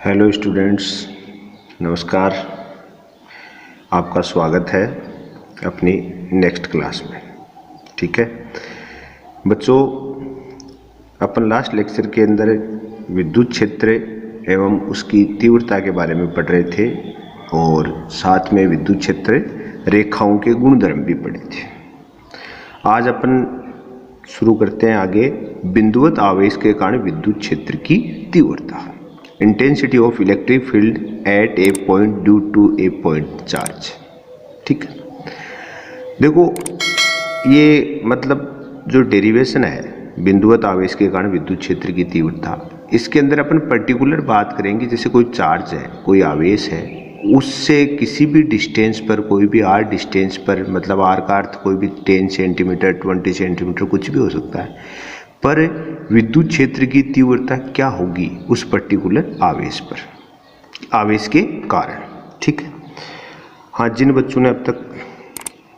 Hello students, नमस्कार। आपका स्वागत है अपनी नेक्स्ट क्लास में। ठीक है बच्चों, अपन लास्ट लेक्चर के अंदर विद्युत क्षेत्र एवं उसकी तीव्रता के बारे में पढ़ रहे थे और साथ में विद्युत क्षेत्र रेखाओं के गुणधर्म भी पढ़े थे। आज अपन शुरू करते हैं आगे बिंदुवत आवेश के कारण विद्युत क्षेत्र की तीव्रता, intensity of electric field at a point due to a point charge. ठीक है, देखो ये मतलब जो डेरिवेशन है बिंदुवत आवेश के कारण विद्युत क्षेत्र की तीव्रता, इसके अंदर अपन पर्टिकुलर बात करेंगे। जैसे कोई चार्ज है, कोई आवेश है, उससे किसी भी डिस्टेंस पर, कोई भी आर डिस्टेंस पर, मतलब आर का अर्थ कोई भी 10 सेंटीमीटर 20 सेंटीमीटर कुछ भी हो सकता है, पर विद्युत क्षेत्र की तीव्रता क्या होगी उस पर्टिकुलर आवेश पर, आवेश के कारण। ठीक है, हाँ, जिन बच्चों ने अब तक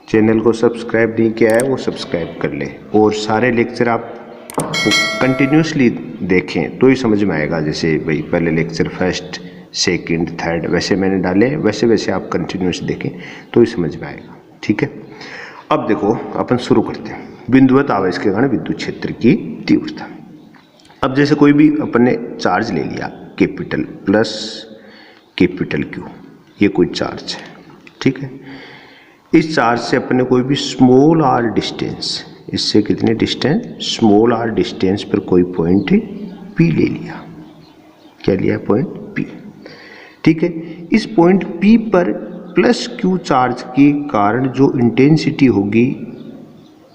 चैनल को सब्सक्राइब नहीं किया है वो सब्सक्राइब कर ले और सारे लेक्चर आप कंटिन्यूसली देखें तो ही समझ में आएगा। जैसे भाई पहले लेक्चर फर्स्ट सेकंड थर्ड वैसे मैंने डाले, वैसे वैसे आप कंटिन्यूस देखें तो ही समझ में आएगा। ठीक है, अब देखो अपन शुरू करते हैं बिंदुवत आवेश के कारण विद्युत क्षेत्र की तीव्रता। अब जैसे कोई भी अपन ने चार्ज ले लिया, कैपिटल प्लस कैपिटल क्यू, ये कोई चार्ज है। ठीक है, इस चार्ज से अपन ने कोई भी स्मॉल आर डिस्टेंस, इससे कितने डिस्टेंस, स्मॉल आर डिस्टेंस पर कोई पॉइंट पी ले लिया। क्या लिया? Point P. ठीक है, इस पॉइंट पी पर प्लस क्यू चार्ज के कारण जो इंटेंसिटी होगी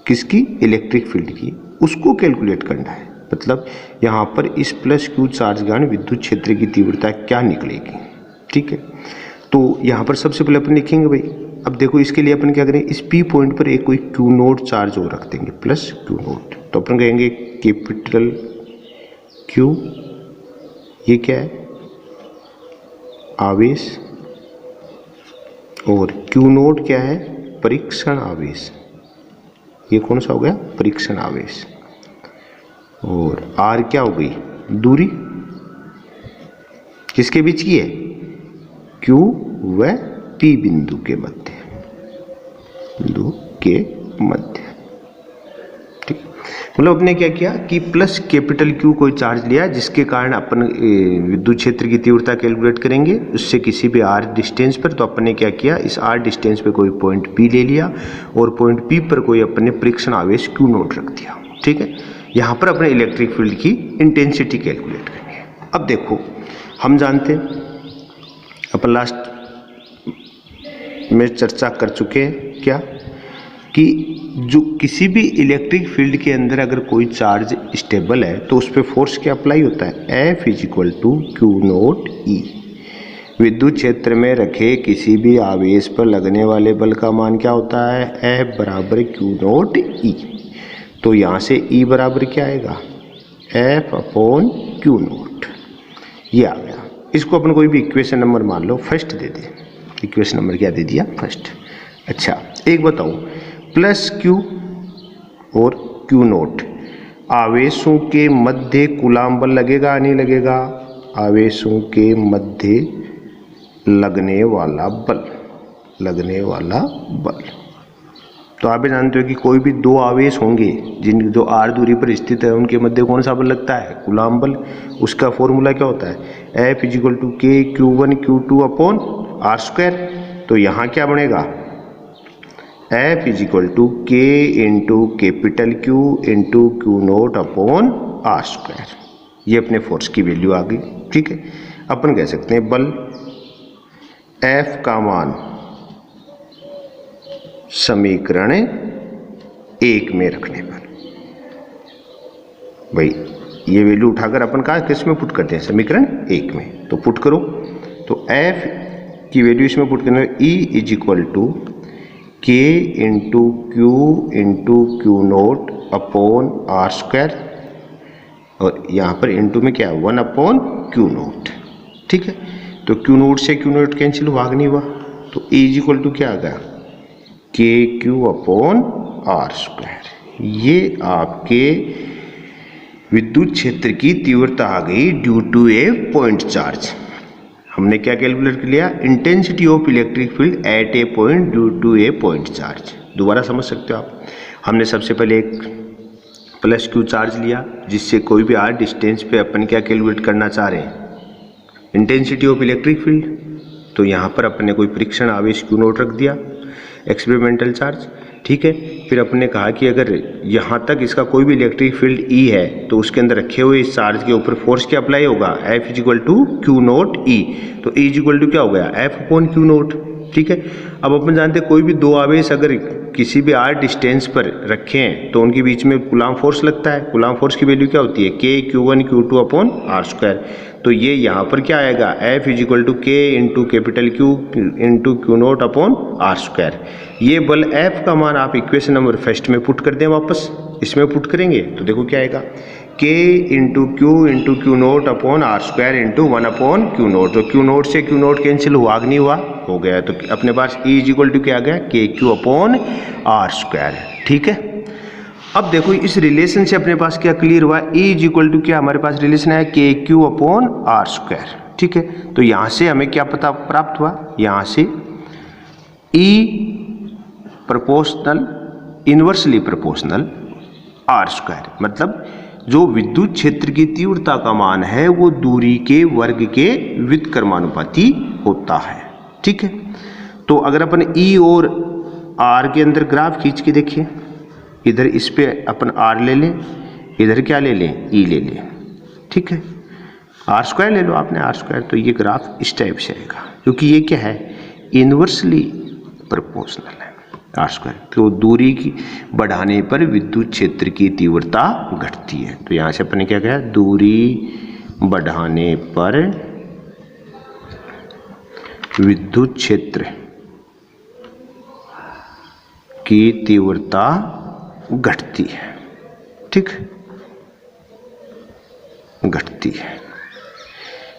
किसकी, इलेक्ट्रिक फील्ड की, उसको कैलकुलेट करना है। मतलब यहाँ पर इस प्लस क्यू चार्ज के कारण विद्युत क्षेत्र की तीव्रता क्या निकलेगी। ठीक है, तो यहाँ पर सबसे पहले अपन लिखेंगे भाई, अब देखो इसके लिए अपन क्या करें, इस पी पॉइंट पर एक कोई क्यू नोट चार्ज और रख देंगे, प्लस क्यू नोट। तो अपन कहेंगे कैपिटल क्यू, ये क्या है, आवेश, और क्यू नोट क्या है, परीक्षण आवेश। ये कौन सा हो गया, परीक्षण आवेश। और आर क्या हो गई, दूरी किसके बीच की है, क्यू व पी बिंदु के मध्य, बिंदु के मध्य। ठीक, मतलब अपने क्या किया कि प्लस कैपिटल क्यू कोई चार्ज लिया जिसके कारण अपन विद्युत क्षेत्र की तीव्रता कैलकुलेट करेंगे उससे किसी भी आर डिस्टेंस पर। तो अपन ने क्या किया, इस आर डिस्टेंस पे कोई पॉइंट पी ले लिया और पॉइंट पी पर कोई अपन ने परीक्षण आवेश क्यू नोट रख दिया। ठीक है, यहाँ पर अपने इलेक्ट्रिक फील्ड की इंटेंसिटी कैलकुलेट करनी है। अब देखो हम जानते हैं, अपन लास्ट में चर्चा कर चुके हैं क्या, कि जो किसी भी इलेक्ट्रिक फील्ड के अंदर अगर कोई चार्ज स्टेबल है तो उस पर फोर्स क्या अप्लाई होता है, F = Q नोट E। विद्युत क्षेत्र में रखे किसी भी आवेश पर लगने वाले बल का मान क्या होता है, F = Q नोट E। तो यहाँ से E बराबर क्या आएगा, F/Q नोट, ये आ गया। इसको अपन कोई भी इक्वेशन नंबर मान लो, first they they. Equation number क्या दे दिया, फर्स्ट। अच्छा एक बताओ, प्लस क्यू और क्यू नोट, आवेशों के मध्य कूलाम बल लगेगा नहीं लगेगा, आवेशों के मध्य लगने वाला बल, लगने वाला बल। तो आप जानते हो कि कोई भी दो आवेश होंगे जिन जो आर दूरी पर स्थित है उनके मध्य कौन सा बल लगता है, कूलाम बल। उसका फॉर्मूला क्या होता है, F = K Q1Q2/R²। तो यहाँ क्या बनेगा, F = K × capital Q × Q नोट/R²। ये अपने फोर्स की वैल्यू आ गई। ठीक है, अपन कह सकते हैं बल F का मान समीकरण 1 में रखने पर, भाई ये वैल्यू उठाकर अपन कहा किस में पुट करते हैं, समीकरण 1 में। तो पुट करो, तो F की वैल्यू इसमें पुट करना है, E = K × Q × Q नोट/R², और यहाँ पर इंटू में क्या है, 1/Q नोट। ठीक है, तो Q नोट से Q नोट कैंसिल, भाग नहीं हुआ, तो E = क्या आ गया, KQ/R²। ये आपके विद्युत क्षेत्र की तीव्रता आ गई due to a point charge. हमने क्या कैलकुलेट कर लिया, intensity of electric field at a point due to a point charge. दोबारा समझ सकते हो आप। हमने सबसे पहले एक प्लस क्यू चार्ज लिया, जिससे कोई भी आर डिस्टेंस पे अपन क्या कैलकुलेट करना चाह रहे हैं, इंटेंसिटी ऑफ इलेक्ट्रिक फील्ड। तो यहाँ पर अपन ने कोई परीक्षण आवेश क्यू नोट रख दिया, एक्सपेरिमेंटल चार्ज, ठीक है। फिर अपन ने कहा कि अगर यहाँ तक इसका कोई भी इलेक्ट्रिक फील्ड ई है तो उसके अंदर रखे हुए इस चार्ज के ऊपर फोर्स क्या अप्लाई होगा, F equal to Q naught E. तो E इक्वल टू क्या हो गया, F अपॉन क्यू नोट, ठीक है। अब अपन जानते हैं कोई भी दो आवेश अगर किसी भी आर डिस्टेंस पर रखे हैं तो उनके बीच में कूलाम फोर्स लगता है। कूलाम फोर्स की वैल्यू क्या होती है, K Q1 Q2 upon R square. तो ये यहाँ पर क्या आएगा, F equal to K into capital Q into Q naught upon R square. ये बल F का मान आप इक्वेशन नंबर फर्स्ट में पुट कर दें, वापस इसमें पुट करेंगे तो देखो क्या आएगा, K into Q naught upon R square into 1 upon Q naught. तो क्यू नोट से क्यू नोट कैंसिल हुआ कि नहीं हुआ, हो गया। तो अपने पास E इक्वल टू क्या आ गया, K Q upon R square, ठीक है। अब देखो इस रिलेशन से अपने पास क्या क्लियर हुआ, E इक्वल टू क्या हमारे पास रिलेशन है, के क्यू अपॉन आर स्क्वायर, ठीक है। तो यहाँ से हमें क्या पता प्राप्त हुआ, यहाँ से E proportional inversely proportional R square, मतलब जो विद्युत क्षेत्र की तीव्रता का मान है वो दूरी के वर्ग के व्युत्क्रमानुपाती होता है, ठीक है। तो अगर अपन E और R के अंदर ग्राफ खींच के देखिए, इधर इस पे अपन R ले लें, इधर क्या ले लें, E ले लें, ठीक है। आर स्क्वायर ले लो आपने, आर स्क्वायर। तो ये ग्राफ इस टाइप से आएगा, क्योंकि ये क्या है, इनवर्सली प्रोपोर्शनल है आर स्क्वायर। तो दूरी की बढ़ाने पर विद्युत क्षेत्र की तीव्रता घटती है। तो यहाँ से अपन ने क्या कहा, दूरी बढ़ाने पर विद्युत क्षेत्र की तीव्रता घटती है, ठीक, घटती है।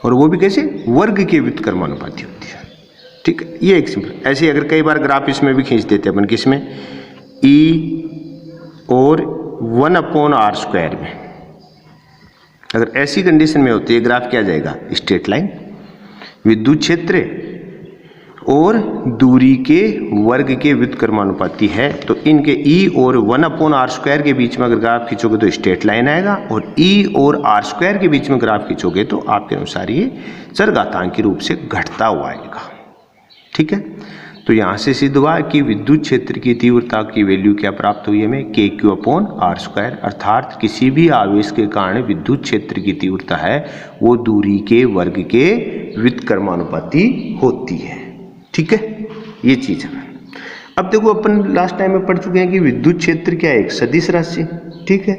और वो भी कैसे, वर्ग के व्युत्क्रमानुपाती होती है, ठीक है। ये एक सिंपल, ऐसे अगर कई बार ग्राफ इसमें भी खींच देते हैं अपन, किसमें, E और 1 अपॉन आर स्क्वायर में। अगर ऐसी कंडीशन में होती है ग्राफ क्या जाएगा, स्ट्रेट लाइन। विद्युत क्षेत्र और दूरी के वर्ग के व्युत्क्रमानुपाती है, तो इनके E और 1 अपॉन आर स्क्वायर के बीच में अगर ग्राफ खींचोगे तो स्ट्रेट लाइन आएगा, और E और आर स्क्वायर के बीच में ग्राफ खींचोगे तो आपके अनुसार ये चरघातांकी रूप से घटता हुआ आएगा, ठीक है। तो यहाँ से सिद्ध हुआ कि विद्युत क्षेत्र की तीव्रता की वैल्यू क्या प्राप्त हुई हमें, के क्यू अपॉन आर स्क्वायर। अर्थात किसी भी आवेश के कारण विद्युत क्षेत्र की तीव्रता है वो दूरी के वर्ग के व्युत्क्रमानुपाती होती है, ठीक है। ये चीज है। अब देखो अपन लास्ट टाइम में पढ़ चुके हैं कि विद्युत क्षेत्र क्या है, एक सदिश राशि, ठीक है।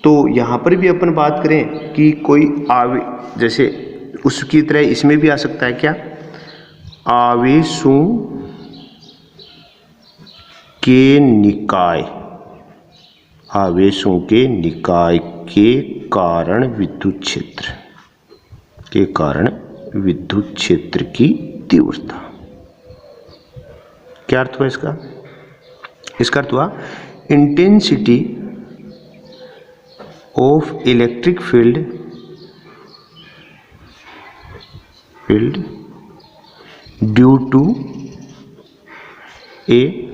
तो यहाँ पर भी अपन बात करें कि कोई आवेश, जैसे उसकी तरह इसमें भी आ सकता है क्या, आवेशों के निकाय, आवेशों के निकाय के कारण विद्युत क्षेत्र, के कारण विद्युत क्षेत्र की तीव्रता। क्या अर्थ हुआ इसका, इसका अर्थ हुआ intensity of electric field due to a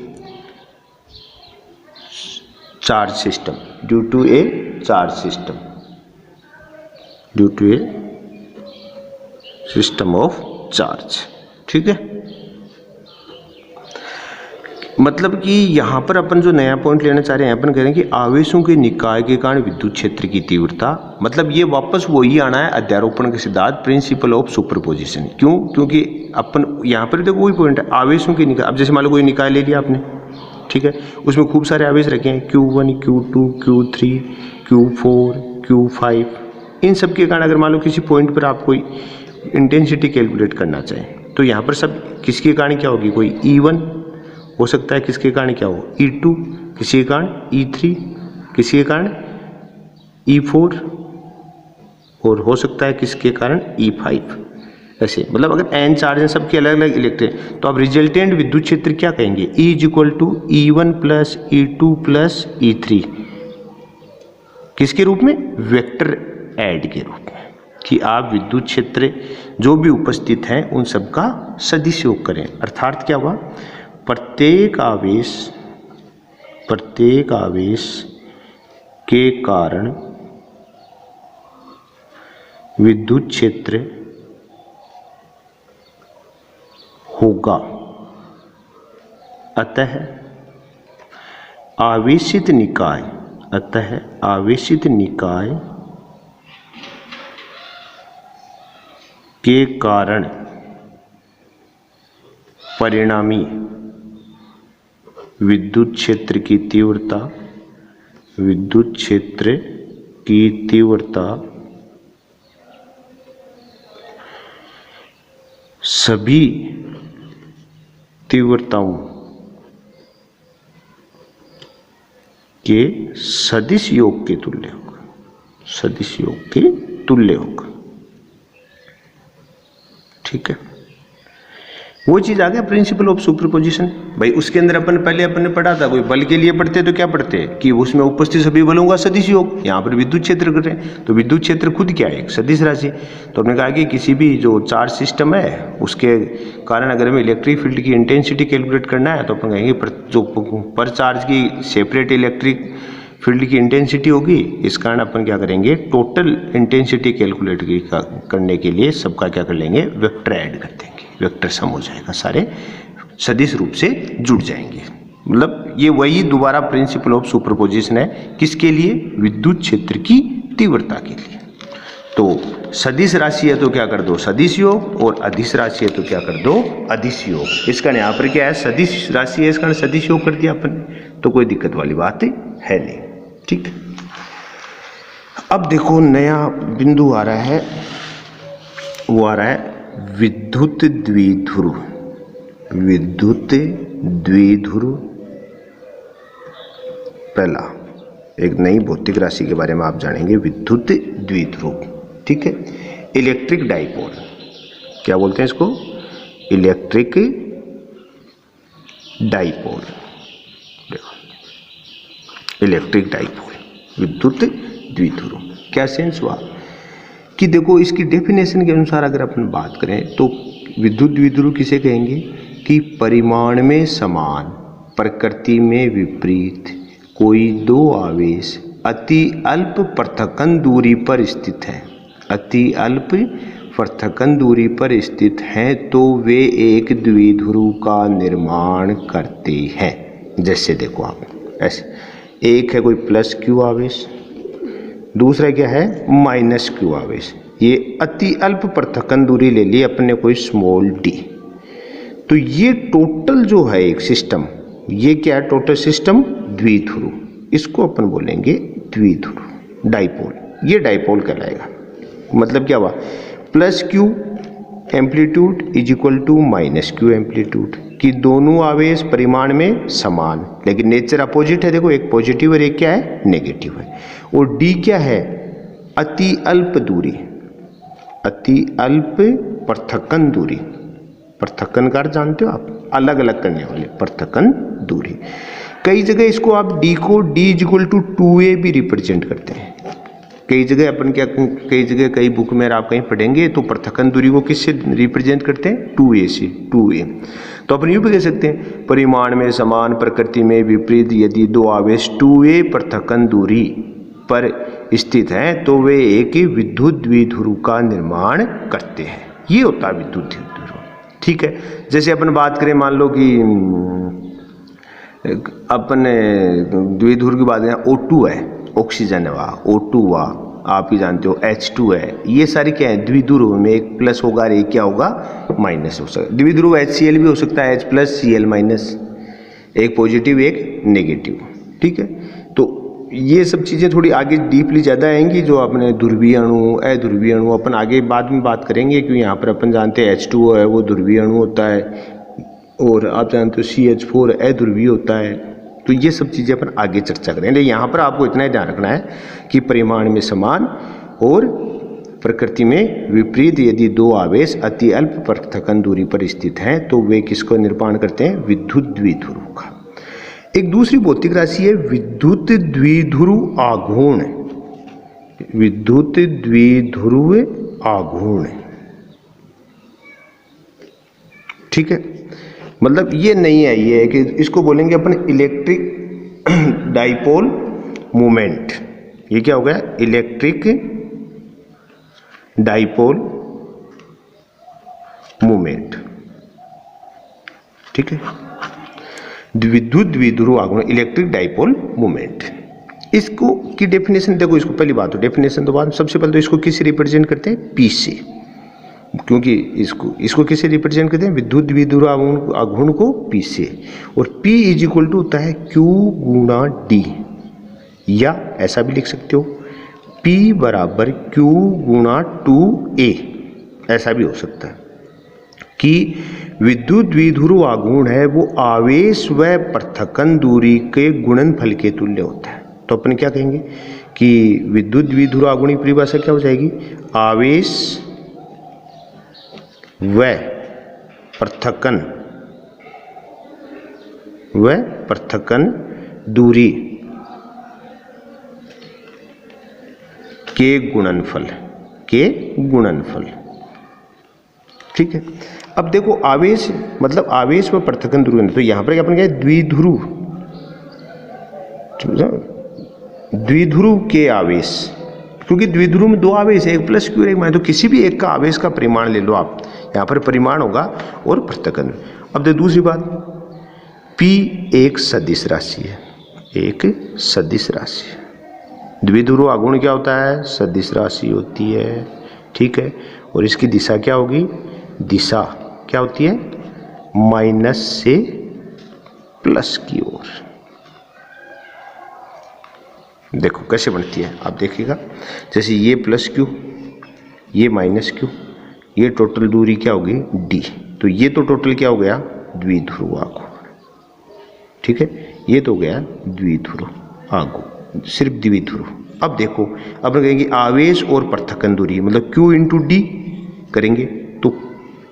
charge system, due to a charge system, due to a system of charge, ठीक है। मतलब कि यहाँ पर अपन जो नया पॉइंट लेना चाह रहे हैं, अपन कह रहे हैं कि आवेशों के निकाय के कारण विद्युत क्षेत्र की तीव्रता, मतलब ये वापस वही आना है अध्यारोपण के सिद्धांत, प्रिंसिपल ऑफ सुपरपोजिशन। क्यों, क्योंकि अपन यहाँ पर देखो वही पॉइंट है, आवेशों के निकाय। अब जैसे मान लो कोई निकाय ले लिया आपने, ठीक है, उसमें खूब सारे आवेश रखे हैं, Q1 Q2 Q3 Q4 Q5। इन सब के कारण अगर मान लो किसी पॉइंट पर आप कोई इंटेंसिटी कैलकुलेट करना चाहें तो यहाँ पर सब किसके कारण क्या होगी, कोई E1 हो सकता है, किसके कारण क्या हो, E2, किसी के कारण E3, किसी के कारण E4, और हो सकता है किसके कारण E5। ऐसे मतलब अगर n चार्ज हैं सबके अलग अलग इलेक्ट्रॉन, तो आप रिजल्टेंट विद्युत क्षेत्र क्या कहेंगे, E equal to E1 plus E2 plus E3, किसके रूप में, वेक्टर ऐड के रूप में, कि आप विद्युत क्षेत्र जो भी उपस्थित हैं उन सबका सदिश योग करें। अर्थात क्या हुआ, प्रत्येक आवेश के कारण विद्युत क्षेत्र होगा, अतः आवेशित निकाय के कारण परिणामी विद्युत क्षेत्र की तीव्रता सभी तीव्रताओं के सदिश योग के तुल्य होगा। ठीक है, वो चीज आ गया प्रिंसिपल ऑफ सुपरपोजिशन। भाई उसके अंदर पहले अपन ने पढ़ा था, कोई बल के लिए पढ़ते तो क्या पढ़ते हैं कि उसमें उपस्थित सभी बलों का सदिश योग। यहाँ पर विद्युत क्षेत्र कर रहे हैं तो विद्युत क्षेत्र खुद क्या है, एक सदिश राशि। तो हमने कहा कि किसी भी जो चार्ज सिस्टम है उसके कारण अगर हमें इलेक्ट्रिक फील्ड की इंटेंसिटी कैलकुलेट करना है तो अपन कहेंगे जो पर चार्ज की सेपरेट इलेक्ट्रिक फील्ड की इंटेंसिटी होगी, इस कारण अपन क्या करेंगे, टोटल इंटेंसिटी कैलकुलेट करने के लिए सबका क्या कर लेंगे, वेक्टर ऐड कर देंगे, वेक्टर सम हो जाएगा, सारे सदिश रूप से जुड़ जाएंगे। मतलब ये वही दोबारा प्रिंसिपल ऑफ सुपरपोजिशन है, किसके लिए, विद्युत क्षेत्र की तीव्रता के लिए। तो सदिश राशि है तो क्या कर दो, सदिश योग, और अदिश राशि है तो क्या कर दो, अदिश योग। इसका यहाँ पर क्या है, सदिश राशि है, इसका सदिश योग कर दिया अपन, तो कोई दिक्कत वाली बात है नहीं। ठीक, अब देखो नया बिंदु आ रहा है, वो आ रहा है विद्युत द्विध्रुव। पहला एक नई भौतिक राशि के बारे में आप जानेंगे, विद्युत द्विध्रुव। ठीक है, इलेक्ट्रिक डाइपोल, क्या बोलते हैं इसको, इलेक्ट्रिक डाइपोल। इलेक्ट्रिक डाइपोल, विद्युत द्विध्रुव, क्या सेंस हुआ कि देखो इसकी डेफिनेशन के अनुसार अगर अपन बात करें तो विद्युत द्विध्रुव किसे कहेंगे कि परिमाण में समान, प्रकृति में विपरीत कोई दो आवेश अति अल्प पृथक्कन दूरी पर स्थित है, अति अल्प पृथक्कन दूरी पर स्थित हैं तो वे एक द्विध्रुव का निर्माण करते हैं। जैसे देखो आप ऐसे, एक है कोई प्लस क्यू आवेश, दूसरा क्या है माइनस क्यू आवेश, ये अति अल्प पृथक्कन दूरी ले ली अपने कोई स्मॉल डी। तो ये टोटल जो है एक सिस्टम, ये क्या है, टोटल सिस्टम द्विध्रुव, इसको अपन बोलेंगे द्विध्रुव डाइपोल, ये डाइपोल कहलाएगा। मतलब क्या हुआ, plus Q amplitude is equal to minus Q amplitude, कि दोनों आवेश परिमाण में समान लेकिन नेचर अपोजिट है। देखो एक पॉजिटिव और एक क्या है, नेगेटिव है। और डी क्या है, अति अल्प दूरी, अति अल्प पृथक्कन दूरी, पृथक्कन का अर्थ जानते हो आप, अलग अलग करने वाले, पृथक्कन दूरी। कई जगह इसको आप डी को D is equal to 2a भी रिप्रेजेंट करते हैं। कई जगह अपन क्या, कई जगह कई बुक में आप कहीं पढ़ेंगे तो पृथक्कन दूरी को किससे रिप्रेजेंट करते हैं, 2a से, 2a। तो अपन यूँ भी कह सकते हैं, परिमाण में समान, प्रकृति में विपरीत यदि दो आवेश 2a पृथक्कन दूरी पर स्थित हैं तो वे एक विद्युत द्विध्रुव का निर्माण करते हैं। ये होता है विद्युत द्विध्रुव। ठीक है, जैसे अपन बात करें, मान लो कि अपन द्विध्रुव की बात करें, O2 है, ऑक्सीजन है वहाँ, O2 हुआ, आप ही जानते हो H2 है, ये सारी क्या है द्विध्रुव में, एक प्लस होगा और एक क्या होगा, माइनस हो सकता है। द्विध्रुव HCl भी हो सकता है, H प्लस Cl माइनस, एक पॉजिटिव एक नेगेटिव। ठीक है, तो ये सब चीज़ें थोड़ी आगे डीपली ज़्यादा आएंगी, जो अपने ध्रुवीय अणु, अध्रुवीय अणु अपन आगे बाद में बात करेंगे, क्योंकि यहाँ पर अपन जानते हैं H2O है वो ध्रुवीय अणु होता है, और आप जानते हो CH4 अध्रुवीय होता है। तो ये सब चीज़ें अपन आगे चर्चा करेंगे, लेकिन यहाँ पर आपको इतना ही ध्यान रखना है कि परिमाण में समान और प्रकृति में विपरीत यदि दो आवेश अति अल्प पृथक्कन दूरी पर स्थित हैं तो वे किसको निर्माण करते हैं, विद्युत द्विध्रुव का। एक दूसरी भौतिक राशि है विद्युत द्विध्रुव आघूर्ण। विद्युत द्विध्रुव आघूर्ण। ठीक है, मतलब ये नहीं है, ये है कि इसको बोलेंगे अपन इलेक्ट्रिक डाइपोल मोमेंट। ये क्या हो गया? Electric dipole moment. ठीक है, विद्युत द्विध्रुव आघूर्ण, इलेक्ट्रिक डाइपोल मोमेंट। इसको की डेफिनेशन देखो, इसको पहली बात तो डेफिनेशन तो बाद, सबसे पहले तो इसको किससे रिप्रेजेंट करते हैं? पी से, क्योंकि इसको किससे रिप्रेजेंट करते हैं? विद्युत द्विध्रुव आघूर्ण को पी से। और P इज इक्वल टू होता है Q गुणा D, या ऐसा भी लिख सकते हो P बराबर Q गुणा 2A, ऐसा भी हो सकता है कि विद्युत द्विध्रुव आघूर्ण है वो आवेश व पृथक्कन दूरी के गुणनफल के तुल्य होता है। तो अपन क्या कहेंगे कि विद्युत द्विध्रुव आघूर्ण की परिभाषा क्या हो जाएगी? आवेश व पृथक्कन दूरी के गुणनफल ठीक है। अब देखो आवेश मतलब आवेश व पृथक्कन दूरी, तो यहां पर अपन क्या है? द्विध्रुव के आवेश, क्योंकि द्विध्रुव में दो आवेश है, एक प्लस क्यू और एक माइनस, तो किसी भी एक का आवेश का परिमाण ले लो आप, यहाँ पर परिमाण होगा और पृथक्कन। अब देखो दूसरी बात, P एक सदिश राशि है, एक सदिश राशि है। द्विध्रुव आघूर्ण क्या होता है? सदिश राशि होती है। ठीक है, और इसकी दिशा क्या होगी? दिशा क्या होती है? माइनस से प्लस की ओर। देखो कैसे बनती है, आप देखिएगा, जैसे ये प्लस क्यू, ये माइनस क्यू, ये टोटल दूरी क्या होगी? D। तो ये तो टोटल क्या हो गया? द्विध्रुव आघूर्ण। ठीक है, ये तो गया द्विध्रुव आघूर्ण, सिर्फ द्विध्रुव। अब देखो, अब कहेंगे आवेश और पृथक्कन दूरी, मतलब Q इंटू D करेंगे तो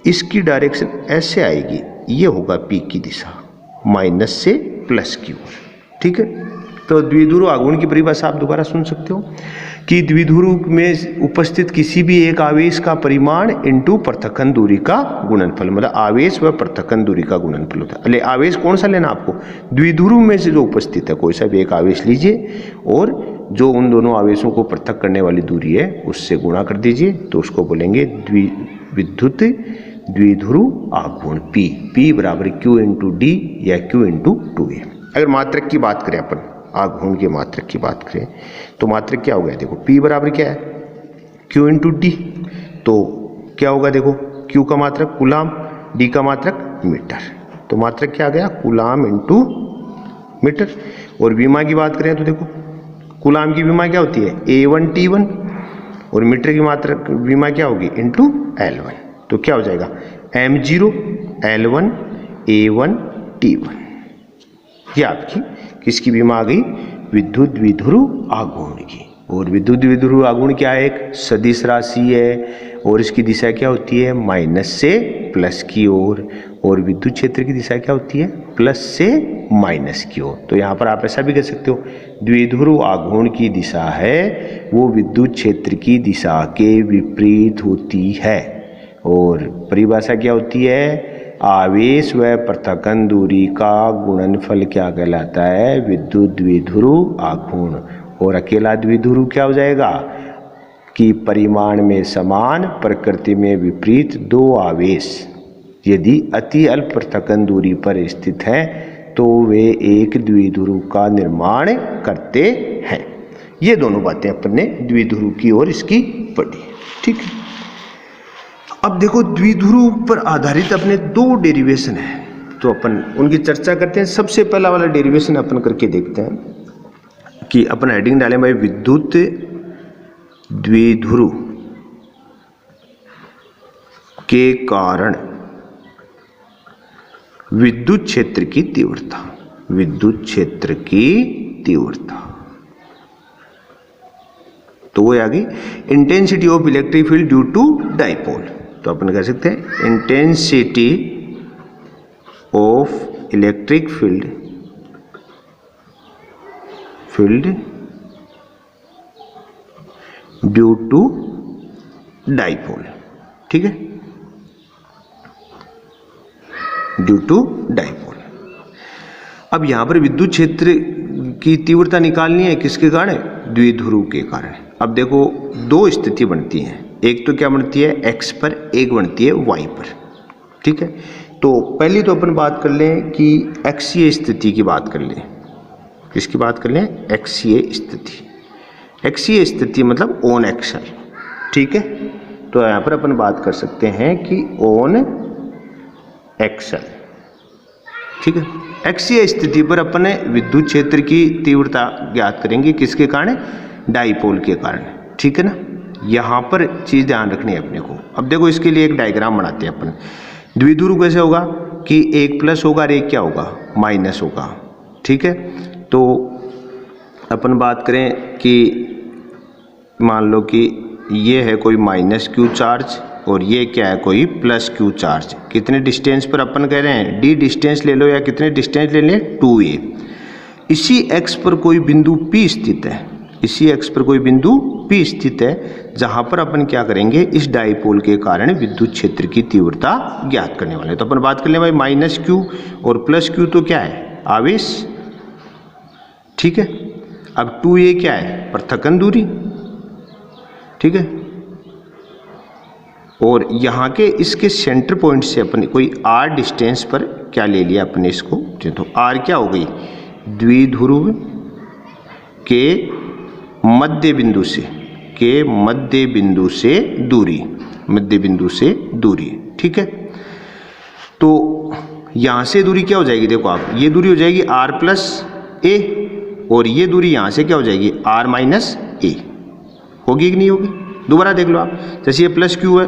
इसकी डायरेक्शन ऐसे आएगी, ये होगा P की दिशा, माइनस से प्लस की ओर। ठीक है, तो द्विध्रुव आघूर्ण की परिभाषा आप दोबारा सुन सकते हो कि द्विध्रुव में उपस्थित किसी भी एक आवेश का परिमाण इंटू पृथक्कन दूरी का गुणनफल, मतलब आवेश व पृथक्कन दूरी का गुणनफल होता है। आवेश कौन सा लेना आपको? द्विध्रुव में से जो उपस्थित है, कोई सा भी एक आवेश लीजिए और जो उन दोनों आवेशों को पृथक करने वाली दूरी है उससे गुणा कर दीजिए, तो उसको बोलेंगे विद्युत द्विध्रुव आघूर्ण P बराबर Q इंटू D या Q इंटू 2A। अगर मात्रक की बात करें अपन, आघूर्ण के मात्रक की बात करें तो मात्रक क्या हो गया? देखो P बराबर क्या है? Q into D। तो क्या होगा? देखो Q का मात्रक कूलाम, D का मात्रक मीटर, तो मात्रक क्या आ गया? Coulomb into metre. और विमा की बात करें तो देखो कूलाम की विमा क्या होती है? A1 T1, और मीटर की मात्रक विमा क्या होगी? Into L1। तो क्या हो जाएगा? M0 L1 A1 T1। ये आपकी किसकी विमा आ गई? विद्युत द्विध्रुव आघूर्ण की। और विद्युत द्विध्रुव आघूर्ण क्या है? एक सदिश राशि है और इसकी दिशा क्या होती है? माइनस से प्लस की ओर। और विद्युत क्षेत्र की दिशा क्या होती है? प्लस से माइनस की ओर। तो यहाँ पर आप ऐसा भी कह सकते हो, द्विध्रुव आघूर्ण की दिशा है वो विद्युत क्षेत्र की दिशा के विपरीत होती है। और परिभाषा क्या होती है? आवेश व पृथक्कन दूरी का गुणनफल क्या कहलाता है? विद्युत द्विध्रुव आघूर्ण। और अकेला द्विध्रुव क्या हो जाएगा? कि परिमाण में समान, प्रकृति में विपरीत दो आवेश यदि अति अल्प पृथक्कन दूरी पर स्थित हैं तो वे एक द्विध्रुव का निर्माण करते हैं। ये दोनों बातें अपन ने द्विध्रुव की और इसकी पढ़ी। ठीक है, अब देखो द्विध्रुव पर आधारित अपने दो डेरिवेशन है, तो अपन उनकी चर्चा करते हैं। सबसे पहला वाला डेरिवेशन अपन करके देखते हैं कि अपन हेडिंग डालें भाई, विद्युत द्विध्रुव के कारण विद्युत क्षेत्र की तीव्रता, विद्युत क्षेत्र की तीव्रता। तो वो आ गई intensity of electric field due to dipole. तो अपन कह सकते हैं intensity of electric field due to dipole, ठीक है, ड्यू टू डाइपोल। अब यहां पर विद्युत क्षेत्र की तीव्रता निकालनी है किसके कारण? द्विध्रुव के कारण। अब देखो दो स्थिति बनती हैं, एक तो क्या बनती है x पर, एक बनती है y पर, ठीक है। तो पहली तो अपन बात कर लें कि अक्षीय स्थिति की बात कर लें। किसकी बात कर लें? अक्षीय स्थिति। अक्षीय स्थिति मतलब ऑन एक्सल, ठीक है। तो यहाँ पर अपन बात कर सकते हैं कि ऑन एक्सल, ठीक है। अक्षीय स्थिति पर अपन विद्युत क्षेत्र की तीव्रता ज्ञात करेंगे किसके कारण? डाइपोल के कारण, ठीक है ना। यहाँ पर चीज ध्यान रखनी है अपने को। अब देखो इसके लिए एक डायग्राम बनाते हैं अपन। द्विध्रुव कैसे होगा कि एक प्लस होगा और एक क्या होगा? माइनस होगा, ठीक है। तो अपन बात करें कि मान लो कि ये है कोई माइनस क्यू चार्ज और ये क्या है? कोई प्लस क्यू चार्ज। कितने डिस्टेंस पर अपन कह रहे हैं? डी डिस्टेंस ले लो या कितने डिस्टेंस ले लें? 2a। इसी x पर कोई बिंदु P स्थित है, इसी x पर कोई बिंदु P स्थित है, जहां पर अपन क्या करेंगे? इस डाइपोल के कारण विद्युत क्षेत्र की तीव्रता ज्ञात करने वाले। तो अपन बात कर ले भाई माइनस क्यू और प्लस क्यू तो क्या है? आवेश, ठीक है। अब 2a क्या है? पृथक्कन दूरी, ठीक है। और यहाँ के इसके सेंटर पॉइंट से अपन कोई r डिस्टेंस पर क्या ले लिया अपने इसको? तो r क्या हो गई? द्विध्रुव के मध्य बिंदु से, के मध्य बिंदु से दूरी, मध्य बिंदु से दूरी, ठीक है। तो यहाँ से दूरी क्या हो जाएगी? देखो आप, ये दूरी हो जाएगी r प्लस ए और ये दूरी यहाँ से क्या हो जाएगी? r माइनस ए। होगी कि नहीं होगी? दोबारा देख लो आप। जैसे ये प्लस क्यू है,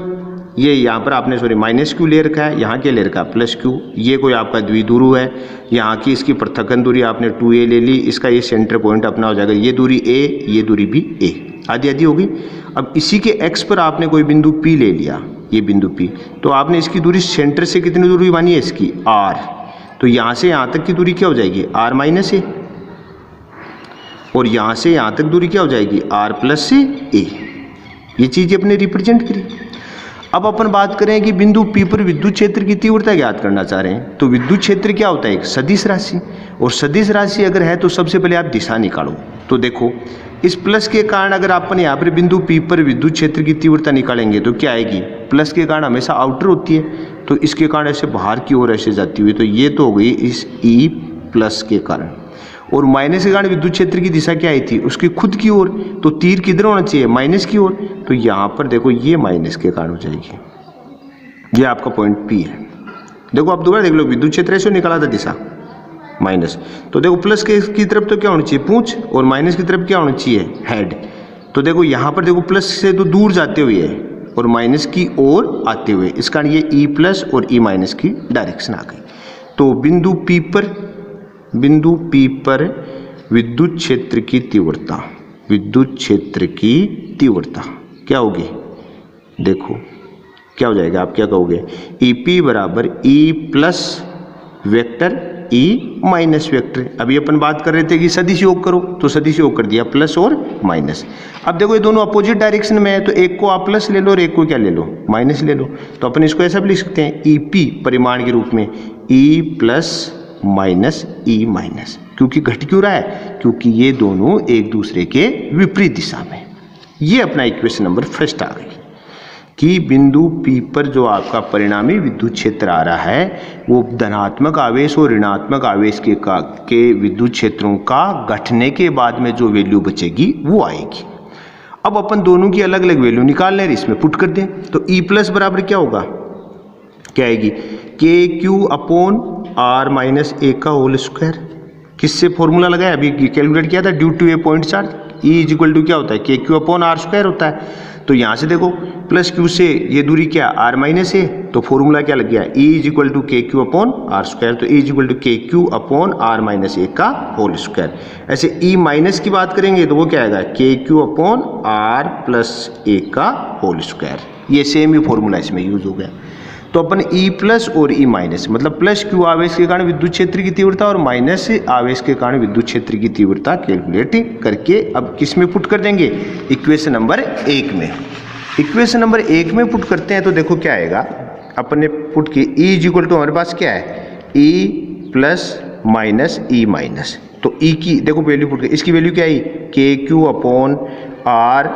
ये यहाँ पर आपने सॉरी माइनस क्यू ले रखा है, यहाँ क्या ले रखा है? Plus Q. ये कोई आपका द्विध्रुव है, यहाँ की इसकी पृथक्कन दूरी आपने 2a ले ली, इसका ये सेंटर पॉइंट अपना हो जाएगा। ये दूरी a, ये दूरी भी a, आधी आधी होगी। अब इसी के x पर आपने कोई बिंदु P ले लिया, ये बिंदु P, तो आपने इसकी दूरी सेंटर से कितनी दूरी मानी है इसकी? r। तो यहाँ से यहाँ तक की दूरी क्या हो जाएगी? r minus a। और यहाँ से यहाँ तक दूरी क्या हो जाएगी? r प्लस से a। ये चीज़ अपने रिप्रेजेंट करी। अब अपन बात करें कि बिंदु P पर विद्युत क्षेत्र की तीव्रता ज्ञात करना चाह रहे हैं। तो विद्युत क्षेत्र क्या होता है? एक सदिश राशि। और सदिश राशि अगर है तो सबसे पहले आप दिशा निकालो। तो देखो इस प्लस के कारण अगर अपन यहाँ पर बिंदु P पर विद्युत क्षेत्र की तीव्रता निकालेंगे तो क्या आएगी? प्लस के कारण हमेशा आउटर होती है, तो इसके कारण ऐसे बाहर की ओर ऐसे जाती हुई, तो ये तो हो गई इस E प्लस के कारण। और माइनस के कारण विद्युत क्षेत्र की दिशा क्या आई थी? उसकी खुद की ओर। तो तीर किधर होना चाहिए? माइनस की ओर। तो यहाँ पर देखो ये माइनस के कारण हो जाएगी। ये आपका पॉइंट P है। देखो आप दोबारा देख लो, विद्युत क्षेत्र ऐसे निकाला था दिशा माइनस, तो देखो प्लस के की तरफ तो क्या होनी चाहिए? पूंछ, और माइनस की तरफ क्या होना चाहिए? हेड। तो देखो यहाँ पर देखो प्लस से तो दूर जाते हुए है और माइनस की ओर आते हुए, इस कारण ये E प्लस और E माइनस की डायरेक्शन आ गई। तो बिंदु P पर विद्युत क्षेत्र की तीव्रता, विद्युत क्षेत्र की तीव्रता क्या होगी? देखो क्या हो जाएगा? आप क्या कहोगे? EP बराबर E plus vector E minus vector. अभी अपन बात कर रहे थे कि सदिश योग करो, तो सदिश योग कर दिया प्लस और माइनस। अब देखो ये दोनों अपोजिट डायरेक्शन में है, तो एक को आप प्लस ले लो और एक को क्या ले लो? माइनस ले लो। तो अपन इसको ऐसा भी लिख सकते हैं EP परिमाण के रूप में E plus minus E minus. क्योंकि घट क्यों रहा है? क्योंकि ये दोनों एक दूसरे के विपरीत दिशा में। ये अपना इक्वेशन नंबर फर्स्ट आ गई कि बिंदु P पर जो आपका परिणामी विद्युत क्षेत्र आ रहा है वो धनात्मक आवेश और ऋणात्मक आवेश के विद्युत क्षेत्रों का घटने के बाद में जो वैल्यू बचेगी वो आएगी। अब अपन दोनों की अलग अलग वैल्यू निकाल लें, इसमें पुट कर दें। तो E प्लस बराबर क्या होगा? क्या आएगी? KQ upon R minus A का होल स्क्वायर। किससे फॉर्मूला लगाया? अभी कैलकुलेट किया था, due to a point charge. E is equal to क्या होता है? KQ अपॉन R स्क्वायर होता है। तो यहाँ से देखो प्लस Q से ये दूरी क्या? R minus A। तो फॉर्मूला क्या लग गया? E is equal to KQ upon R square. तो E is equal to KQ upon R minus A का होल स्क्वायर। ऐसे E माइनस की बात करेंगे तो वो क्या आएगा? KQ upon R plus A का होल स्क्वायर। ये सेम ही फॉर्मूला इसमें यूज हो गया। तो अपन E प्लस और E माइनस मतलब प्लस Q आवेश के कारण विद्युत क्षेत्र की तीव्रता और माइनस आवेश के कारण विद्युत क्षेत्र की तीव्रता कैलकुलेट करके अब किस में पुट कर देंगे? इक्वेशन नंबर 1 में। इक्वेशन नंबर 1 में पुट करते हैं तो देखो क्या आएगा, अपन ने पुट की E इज इक्वल टू हमारे पास क्या है, E plus minus E minus, तो E की देखो वैल्यू पुट की, इसकी वैल्यू क्या आई, के Q upon are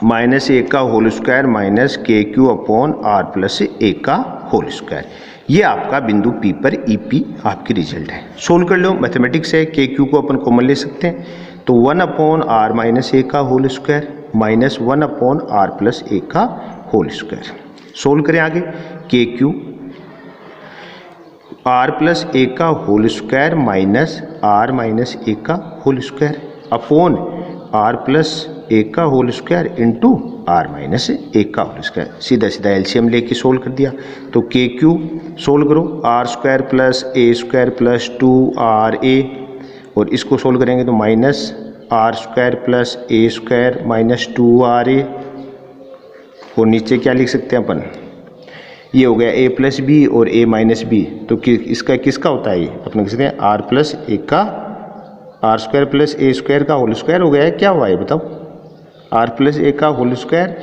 minus A का होल स्क्वायर माइनस के Q upon R plus A का होल स्क्वायर। ये आपका बिंदु P पर EP आपकी रिजल्ट है। सोल्व कर लो, मैथमेटिक्स है, के क्यू को अपन कॉमन ले सकते हैं, तो 1 अपॉन आर माइनस ए का whole square minus 1 upon R plus A का होल स्क्वायर। सोल्व करें आगे, के क्यू आर प्लस ए का whole square minus R minus A का whole square upon R plus A का whole square into R minus A का whole square. सीधा सीधा एलसीएम लेके सोल्व कर दिया, तो के क्यू सोल्व करो, R square plus A square plus 2RA, और इसको सोल्व करेंगे तो minus R square plus A square minus 2RA, और नीचे क्या लिख सकते हैं अपन, ये हो गया a प्लस बी और a माइनस बी, तो इसका किसका होता है, ये अपन लिख सकते हैं आर प्लस ए का, R square plus A square का होल स्क्वायर हो गया है, क्या हुआ है बताओ, आर प्लस ए का whole square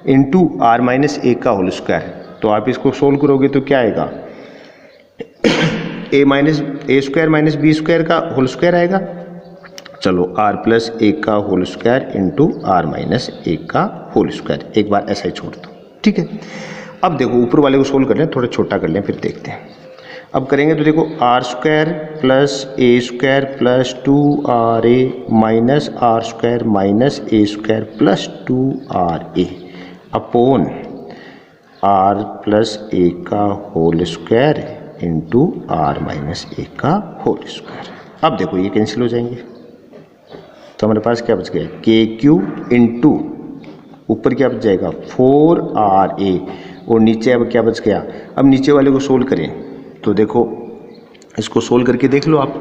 into R minus A का होल स्क्वायर। तो आप इसको सोल्व करोगे तो क्या आएगा, A square minus B square का होल स्क्वायर आएगा। चलो आर प्लस ए का whole square into R minus A का होल स्क्वायर, एक बार ऐसा ही छोड़ दो, ठीक है। अब देखो ऊपर वाले को सोल्व कर लें, थोड़ा छोटा कर लें, फिर देखते हैं। अब करेंगे तो देखो R square plus A square plus 2RA minus R square minus A square plus 2RA upon R plus A का whole square into R minus A का होल स्क्वायर। अब देखो ये कैंसिल हो जाएंगे, तो हमारे पास क्या बच गया, के क्यू इंटू ऊपर क्या बच जाएगा 4RA, और नीचे अब क्या बच गया। अब नीचे वाले को सोल्व करें तो देखो इसको सोल्व करके देख लो आप,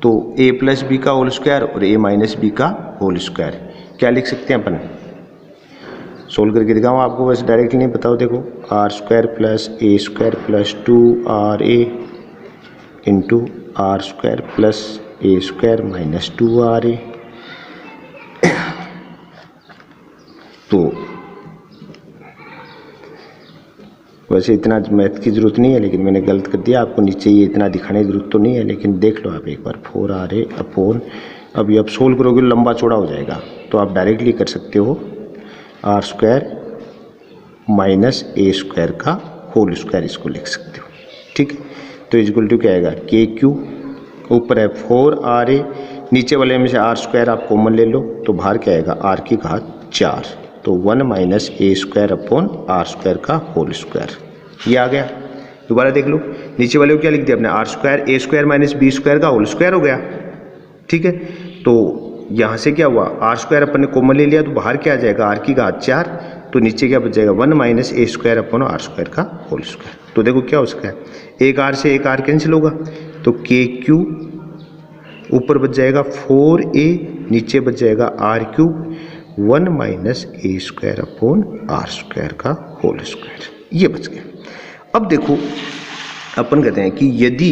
तो a प्लस बी का होल स्क्वायर और a माइनस बी का होल स्क्वायर क्या लिख सकते हैं अपन, सोल्व करके दिखाऊँ आपको, बस डायरेक्टली नहीं बताओ। देखो R square plus A square plus 2RA into R square plus A square minus 2RA, तो वैसे इतना मैथ की ज़रूरत नहीं है, लेकिन मैंने गलत कर दिया, आपको नीचे ये इतना दिखाने की ज़रूरत तो नहीं है, लेकिन देख लो आप एक बार 4RA अपॉन, अब ये आप सोल्व करोगे लंबा चौड़ा हो जाएगा, तो आप डायरेक्टली कर सकते हो R square minus A square का होल स्क्वायर, इसको लिख सकते हो, ठीक है। तो इक्वल टू क्या आएगा, के क्यू ऊपर है 4RA, नीचे वाले में से आर स्क्वायर आप कॉमन ले लो, तो बाहर क्या आएगा आर की घात 4, तो 1 minus A square upon R square का होल स्क्वायर, ये आ गया। दोबारा देख लो, नीचे वाले को क्या लिख दिया अपने, R square A square minus B square का होल स्क्वायर हो गया, ठीक है। तो यहाँ से क्या हुआ, आर स्क्वायर अपन ने कॉमन ले लिया, तो बाहर क्या आ जाएगा आर की घात 4, तो नीचे क्या बच जाएगा 1 minus A square upon R square का होल स्क्वायर। तो देखो क्या हो सकता है, एक आर से एक आर कैंसिल होगा, तो के क्यू ऊपर बच जाएगा 4A, नीचे बच जाएगा R cube 1 minus A square upon R square का होल स्क्वायर, ये बच गया। अब देखो अपन कहते हैं कि यदि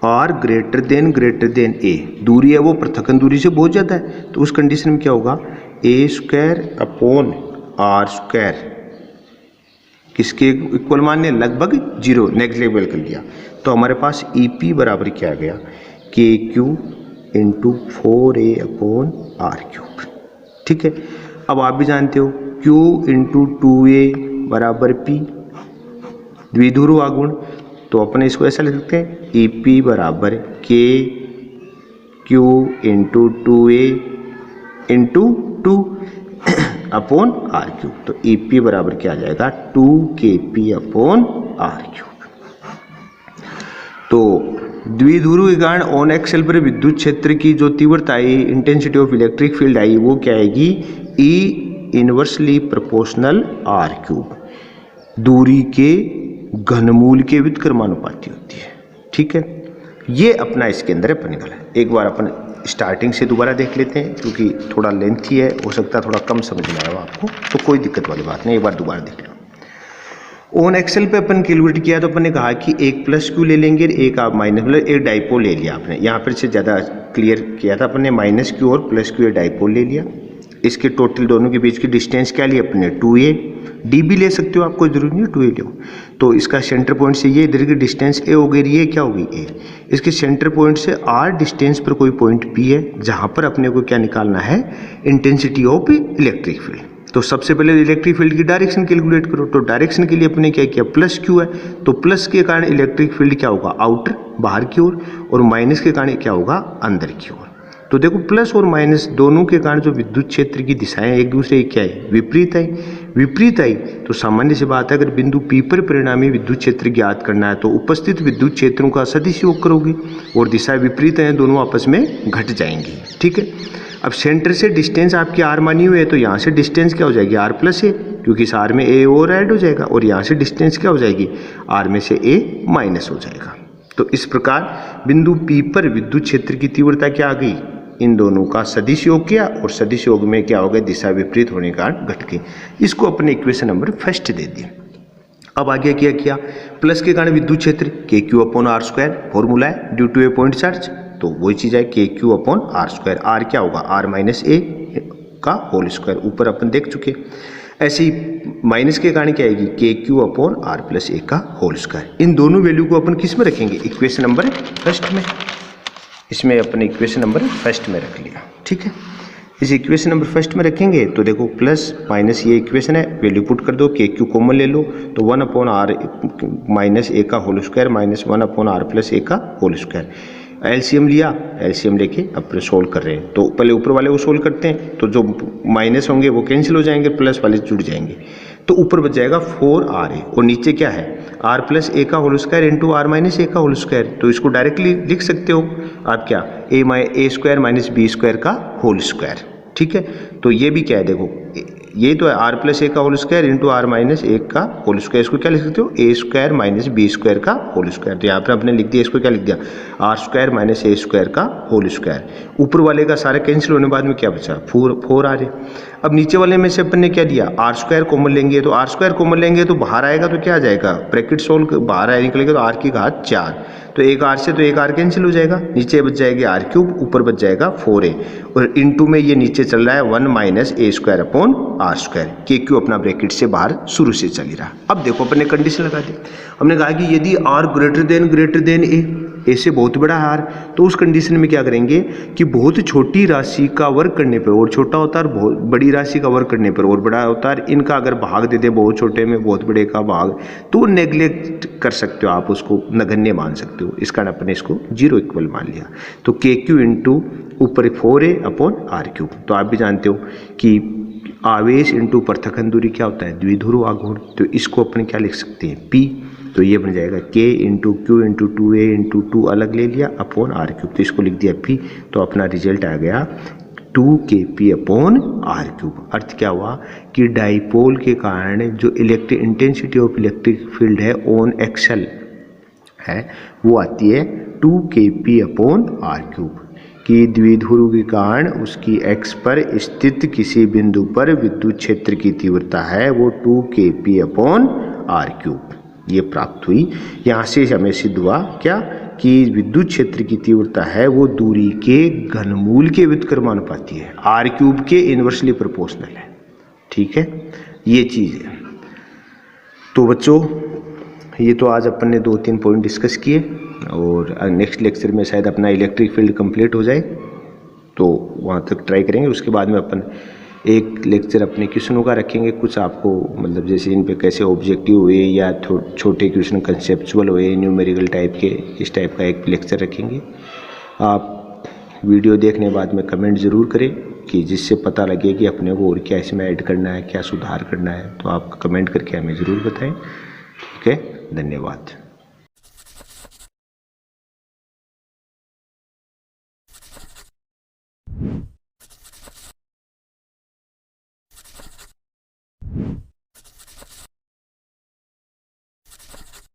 आर ग्रेटर देन ए, दूरी है वो पृथक्कन दूरी से बहुत ज़्यादा है, तो उस कंडीशन में क्या होगा, ए स्क्वायर अपॉन आर स्क्वायर किसके इक्वल मान्य, लगभग 0, नेग्लिजिबल कर लिया, तो हमारे पास EP बराबर क्या आ गया, K Q into 4A upon R cube, ठीक है। अब आप भी जानते हो Q इंटू 2A बराबर P, द्विध्रुव आगुण, तो अपन इसको ऐसा लिख सकते हैं EP बराबर K Q into 2A into 2 upon R cube, तो EP बराबर क्या आ जाएगा 2KP अपॉन आर क्यूब। तो द्विध्रुव के कारण ऑन एक्सल पर विद्युत क्षेत्र की जो तीव्रता आई, इंटेंसिटी ऑफ इलेक्ट्रिक फील्ड आई, वो क्या आएगी, E inversely proportional R cube, दूरी के घनमूल के व्युत्क्रमानुपाती होती है, ठीक है। ये अपना इसके अंदर है निकला है। एक बार अपन स्टार्टिंग से दोबारा देख लेते हैं, क्योंकि थोड़ा लेंथी है, हो सकता है थोड़ा कम समझ में आएगा आपको, तो कोई दिक्कत वाली बात नहीं, एक बार दोबारा देख लो। ऑन एक्सेल पे अपन कैलकुलेट किया तो अपन ने कहा कि एक प्लस क्यू ले लेंगे, एक आप माइनस, मतलब एक डाइपोल ले लिया आपने, यहाँ पर से ज़्यादा क्लियर किया था अपन ने, माइनस क्यू और प्लस क्यू डाइपोल ले लिया। इसके टोटल दोनों के बीच की डिस्टेंस क्या ली अपने 2a, d भी ले सकते हो, आपको जरूरी नहीं 2a लो। तो इसका सेंटर पॉइंट से ये इधर की डिस्टेंस a हो गई, ये क्या होगी a। इसके सेंटर पॉइंट से r डिस्टेंस पर कोई पॉइंट p है, जहां पर अपने को क्या निकालना है, इंटेंसिटी ऑफ इलेक्ट्रिक फील्ड। तो सबसे पहले इलेक्ट्रिक फील्ड की डायरेक्शन कैलकुलेट करो। तो डायरेक्शन के लिए अपने क्या किया, प्लस क्यू है, तो प्लस के कारण इलेक्ट्रिक फील्ड क्या होगा, आउटर बाहर की ओर, और माइनस के कारण क्या होगा, अंदर की ओर। तो देखो प्लस और माइनस दोनों के कारण जो विद्युत क्षेत्र की दिशाएं एक दूसरे की क्या है, विपरीत आई। विपरीत आई तो सामान्य सी बात है, अगर बिंदु P पर परिणामी विद्युत क्षेत्र ज्ञात करना है तो उपस्थित विद्युत क्षेत्रों का सदिश योग करोगे, और दिशाएं विपरीत हैं, दोनों आपस में घट जाएंगी। ठीक है, अब सेंटर से डिस्टेंस आपकी r मानी हुई है, तो यहाँ से डिस्टेंस क्या हो जाएगी, r प्लस a, क्योंकि इस r में a और ऐड हो जाएगा, और यहाँ से डिस्टेंस क्या हो जाएगी, r में से a माइनस हो जाएगा। तो इस प्रकार बिंदु P पर विद्युत क्षेत्र की तीव्रता क्या आ गई, इन दोनों का सदिश योग किया, और सदिश योग में क्या हो गया, दिशा विपरीत होने के कारण घट गई। इसको अपने इक्वेशन नंबर फर्स्ट दे दिया। अब आगे क्या किया, प्लस के कारण विद्युत क्षेत्र KQ/r², फॉर्मूला है due to a point charge, तो वही चीज है KQ/r², r क्या होगा, r माइनस a का होल स्क्वायर, ऊपर अपन देख चुके। ऐसे ही माइनस के कारण क्या आएगी, KQ/r प्लस a का होल स्क्वायर। इन दोनों वैल्यू को अपन किस में रखेंगे, इक्वेशन नंबर फर्स्ट में। इसमें अपन इक्वेशन नंबर फर्स्ट में रख लिया। ठीक है, इस इक्वेशन नंबर फर्स्ट में रखेंगे तो देखो प्लस माइनस ये इक्वेशन है, वैल्यू पुट कर दो, KQ कॉमन ले लो, तो 1/r माइनस a का whole square minus 1/r plus a का होल स्क्वायर। एलसीएम लिया, एलसीएम लेके अपने सोल्व कर रहे हैं, तो पहले ऊपर वाले को सोल्व करते हैं, तो जो माइनस होंगे वो कैंसिल हो जाएंगे, प्लस वाले जुड़ जाएंगे, तो ऊपर बच जाएगा 4ra, और नीचे क्या है, r प्लस a का whole square into r minus a का होल स्क्वायर। तो इसको डायरेक्टली लिख सकते हो आप क्या, a square minus b square का होल स्क्वायर। ठीक है, तो ये भी क्या है, देखो ये तो है r प्लस a का whole square into r minus a का होल स्क्वायर। इसको क्या लिख सकते हो, a square minus b square का होल स्क्वायर। तो यहाँ पर आपने लिख दिया, इसको क्या लिख दिया, r square minus a square का होल स्क्वायर। ऊपर वाले का सारा कैंसिल होने बाद में क्या बचा, 4r। अब नीचे वाले में से अपन ने क्या दिया, r स्क्वायर कॉमन लेंगे, तो r स्क्वायर कॉमन लेंगे तो बाहर आएगा, तो क्या आ जाएगा, ब्रैकेट सोल्व बाहर आए निकलेगा, तो r की घात 4, तो एक r से तो एक r कैंसिल हो जाएगा, नीचे बच जाएगी r3, ऊपर बच जाएगा 4a, और इनटू में ये नीचे चल रहा है 1 minus a square upon r square. KQ अपना ब्रैकेट से बाहर शुरू से चल ही रहा। अब देखो अपन ने कंडीशन लगा दी, हमने कहा कि यदि r ग्रेटर देन a से बहुत बड़ा है r, तो उस कंडीशन में क्या करेंगे कि बहुत छोटी राशि का वर्ग करने पर और छोटा होता है, बहुत बड़ी राशि का वर्ग करने पर और बड़ा होता है, इनका अगर भाग दे दे बहुत छोटे में बहुत बड़े का भाग, तो नेग्लेक्ट कर सकते हो आप, उसको नगण्य मान सकते हो। इस कारण अपने इसको 0 इक्वल मान लिया, तो KQ इंटू ऊपर 4a अपॉन r3। तो आप भी जानते हो कि आवेश इंटू पृथक्करण दूरी क्या होता है, द्विध्रुव आघूर्ण, तो इसको अपन क्या लिख सकते हैं, P। तो ये बन जाएगा K into Q into 2a into 2 अलग ले लिया अपॉन r3, तो इसको लिख दिया P। तो अपना रिजल्ट आ गया 2kP अपॉन r3। अर्थ क्या हुआ कि डाइपोल के कारण जो electric intensity of electric field है ऑन एक्सल है, वो आती है 2kP अपॉन r3, कि द्विध्रुव के कारण उसकी x पर स्थित किसी बिंदु पर विद्युत क्षेत्र की तीव्रता है वो 2kP अपॉन r3 ये प्राप्त हुई। यहाँ से हमें सिद्ध हुआ क्या कि विद्युत क्षेत्र की तीव्रता है वो दूरी के घनमूल के व्युत्क्रमानुपाती है, r3 के इनवर्सली प्रोपोर्शनल है। ठीक है, ये चीज़ है। तो बच्चों ये तो आज अपन ने 2-3 पॉइंट डिस्कस किए, और नेक्स्ट लेक्चर में शायद अपना इलेक्ट्रिक फील्ड कंप्लीट हो जाए, तो वहाँ तक ट्राई करेंगे। उसके बाद में अपन एक लेक्चर अपने क्वेश्चनों का रखेंगे, कुछ आपको मतलब जैसे इन पे कैसे ऑब्जेक्टिव हुए या छोटे क्वेश्चन कंसेप्चुअल हुए, न्यूमेरिकल टाइप के, इस टाइप का एक लेक्चर रखेंगे। आप वीडियो देखने बाद में कमेंट ज़रूर करें कि जिससे पता लगे कि अपने को और क्या इसमें ऐड करना है, क्या सुधार करना है, तो आप कमेंट करके हमें ज़रूर बताएं। ठीक है, धन्यवाद।